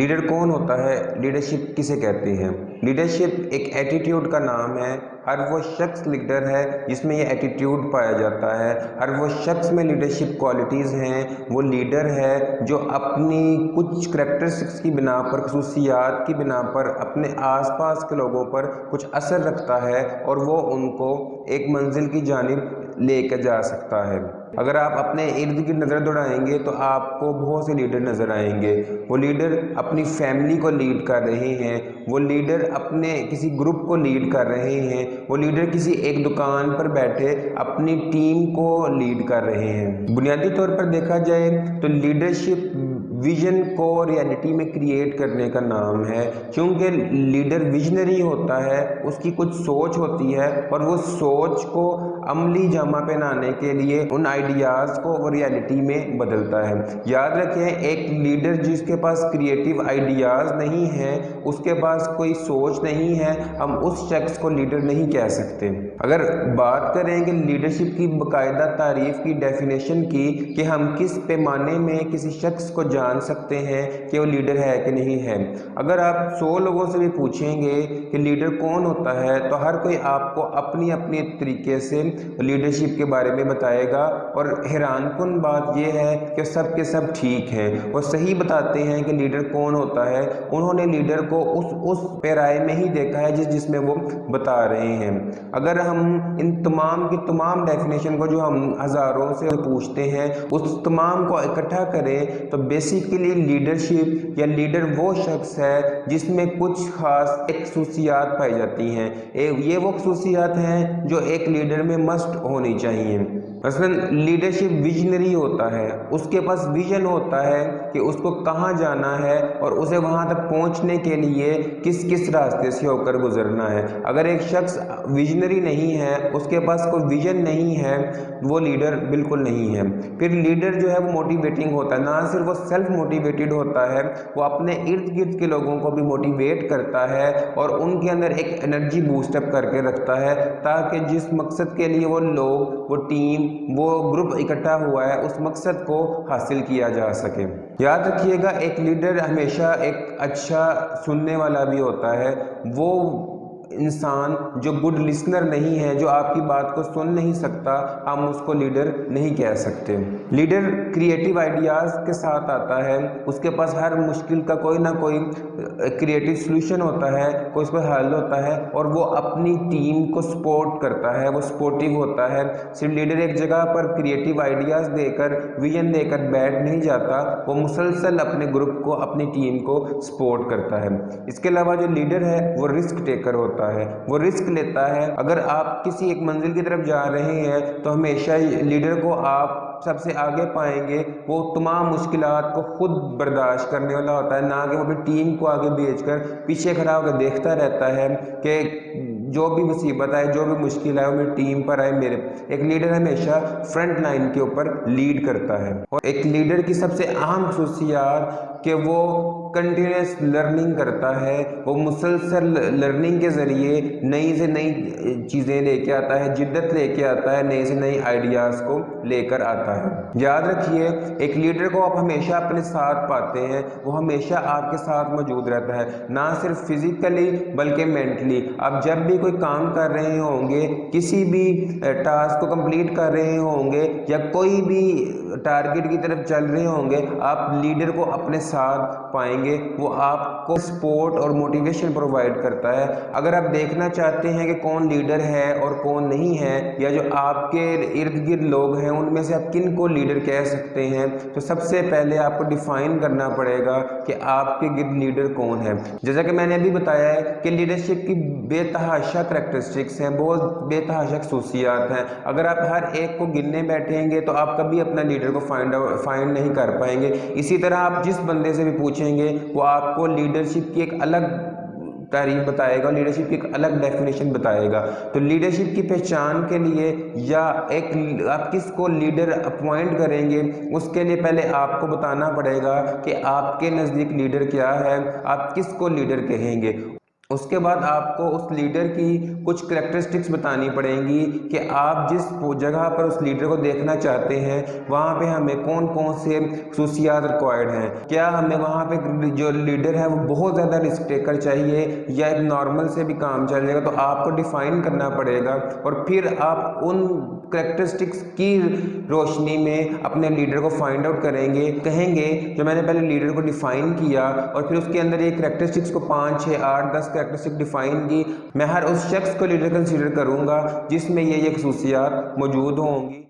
Leader कौन होता है? लीडरशिप किसे कहते हैं? लीडरशिप एक एटीट्यूड का नाम है। हर वो शख्स लीडर है जिसमें ये एटीट्यूड पाया जाता है। हर वो शख्स में लीडरशिप क्वालिटीज़ हैं। वो लीडर है जो अपनी कुछ करैक्टरिस्टिक्स की बिना पर, खसूसियात की बिना पर अपने आसपास के लोगों पर कुछ असर रखता है और वो उनको एक मंजिल की जानिब लेकर जा सकता है। अगर आप अपने इर्द गिर्द नज़र दौड़ाएंगे तो आपको बहुत से लीडर नज़र आएंगे। वो लीडर अपनी फैमिली को लीड कर रहे हैं, वो लीडर अपने किसी ग्रुप को लीड कर रहे हैं, वो लीडर किसी एक दुकान पर बैठे अपनी टीम को लीड कर रहे हैं। बुनियादी तौर पर देखा जाए तो लीडरशिप विजन को रियलिटी में क्रिएट करने का नाम है। क्योंकि लीडर विजनरी होता है, उसकी कुछ सोच होती है और वो सोच को अमली जामा पहनाने के लिए उन आइडियाज़ को वो रियलिटी में बदलता है। याद रखें, एक लीडर जिसके पास क्रिएटिव आइडियाज़ नहीं है, उसके पास कोई सोच नहीं है, हम उस शख्स को लीडर नहीं कह सकते। अगर बात करें कि लीडरशिप की बाकायदा तारीफ़ की, डेफिनेशन की, कि हम किस पैमाने में किसी शख्स को जान सकते हैं कि वो लीडर है कि नहीं है। अगर आप 100 लोगों से भी पूछेंगे कि लीडर कौन होता है तो हर कोई आपको अपनी अपनी तरीके से लीडरशिप के बारे में बताएगा। और हैरानकुन बात यह है कि सब के सब ठीक हैं, वो सही बताते हैं कि लीडर कौन होता है। उन्होंने लीडर को उस पैराए में ही देखा है जिसमें वो बता रहे हैं। अगर हम इन तमाम की तमाम डेफिनेशन को, जो हम हज़ारों से पूछते हैं, उस तमाम को इकट्ठा करें तो बेसिकली लीडरशिप या लीडर वो शख्स है जिसमें कुछ खास एक खसूसियात पाई जाती हैं। ये वो खसूसियात हैं जो एक लीडर में मस्ट होनी चाहिए। मसलन लीडरशिप विजनरी होता है, उसके पास विजन होता है कि उसको कहाँ जाना है और उसे वहाँ तक पहुँचने के लिए किस किस रास्ते से होकर गुजरना है। अगर एक शख्स विजनरी नहीं है, उसके पास कोई विजन नहीं है, वो लीडर बिल्कुल नहीं है। फिर लीडर जो है वो मोटिवेटिंग होता है। ना सिर्फ वो सेल्फ मोटिवेटेड होता है, वो अपने इर्द गिर्द के लोगों को भी मोटिवेट करता है और उनके अंदर एक एनर्जी बूस्टअप करके रखता है, ताकि जिस मकसद के लिए वो लोग, वो टीम, वो ग्रुप इकट्ठा हुआ है, उस मकसद को हासिल किया जा सके। याद रखिएगा, एक लीडर हमेशा एक अच्छा सुनने वाला भी होता है। वो इंसान जो गुड लिसनर नहीं है, जो आपकी बात को सुन नहीं सकता, हम उसको लीडर नहीं कह सकते। लीडर क्रिएटिव आइडियाज़ के साथ आता है, उसके पास हर मुश्किल का कोई ना कोई क्रिएटिव सॉल्यूशन होता है, कोई उस पर हल होता है और वो अपनी टीम को सपोर्ट करता है, वो सपोर्टिव होता है। सिर्फ लीडर एक जगह पर क्रिएटिव आइडियाज़ देकर, विजन देकर बैठ नहीं जाता, वो मुसलसल अपने ग्रुप को, अपनी टीम को सपोर्ट करता है। इसके अलावा जो लीडर है वो रिस्क टेकर होता है, वो रिस्क लेता है। अगर आप किसी एक मंजिल की तरफ जा रहे हैं तो हमेशा लीडर को आप सबसे आगे पाएंगे। वो तमाम मुश्किलात को खुद बर्दाश्त करने वाला होता है, ना कि वो अपनी टीम को आगे भेजकर पीछे खड़ा होकर देखता रहता है कि जो भी मुसीबत आए, जो भी मुश्किल आए, वो मेरी टीम पर आए। मेरे एक लीडर हमेशा फ्रंट लाइन के ऊपर लीड करता है। और एक लीडर की सबसे अहम खसूसियात कि वो कंटिन्यूस लर्निंग करता है, वो मुसलसल लर्निंग के ज़रिए नई से नई चीज़ें लेके आता है, जिद्दत लेके आता है, नए से नए आइडियाज़ को लेकर आता है। याद रखिए, एक लीडर को आप हमेशा अपने साथ पाते हैं, वो हमेशा आपके साथ मौजूद रहता है, ना सिर्फ फिजिकली बल्कि मेंटली। आप जब भी कोई काम कर रहे होंगे, किसी भी टास्क को कंप्लीट कर रहे होंगे या कोई भी टारगेट की तरफ चल रहे होंगे, आप लीडर को अपने साथ पाएंगे। वो आपको सपोर्ट और मोटिवेशन प्रोवाइड करता है। अगर आप देखना चाहते हैं कि कौन लीडर है और कौन नहीं है, या जो आपके इर्द गिर्द लोग हैं उनमें से आप किन को लीडर कह सकते हैं, तो सबसे पहले आपको डिफाइन करना पड़ेगा कि आपके गिर्द लीडर कौन है। जैसा कि मैंने अभी बताया है कि लीडरशिप की बेतहाशा करैक्टरिस्टिक्स हैं, बहुत बेतहाशा खसूसियात हैं। अगर आप हर एक को गिनने बैठेंगे तो आप कभी अपना लीडर को फाइंड नहीं कर पाएंगे। इसी तरह आप जिस बंदे से भी पूछेंगे वो आपको लीडरशिप की एक अलग तारीफ बताएगा, लीडरशिप की एक अलग डेफिनेशन बताएगा। तो लीडरशिप की पहचान के लिए या एक आप किसको लीडर अपॉइंट करेंगे, उसके लिए पहले आपको बताना पड़ेगा कि आपके नज़दीक लीडर क्या है, आप किसको लीडर कहेंगे। اس کے بعد آپ کو اس لیڈر کی کچھ کریکٹرسٹکس بتانی پڑیں گی کہ آپ جس جگہ پر اس لیڈر کو دیکھنا چاہتے ہیں وہاں پہ ہمیں کون کون سے خصوصیات ریکوائرڈ ہیں. کیا ہمیں وہاں پہ جو لیڈر ہے وہ بہت زیادہ رسک ٹیکر چاہیے یا ایک نارمل سے بھی کام چلے گا, تو آپ کو ڈیفائن کرنا پڑے گا اور پھر آپ ان کریکٹرسٹکس کی روشنی میں اپنے لیڈر کو فائنڈ آؤٹ کریں گے. کہیں گے جو میں نے پہلے لیڈر کو ڈیفائن کیا اور پھر اس کے اندر یہ کریکٹرسٹکس کو 5 6 8 10 کریکٹرسٹک ڈیفائن کی, میں ہر اس شخص کو لیڈر کنسیڈر کروں گا جس میں یہ خصوصیات موجود ہوں گی.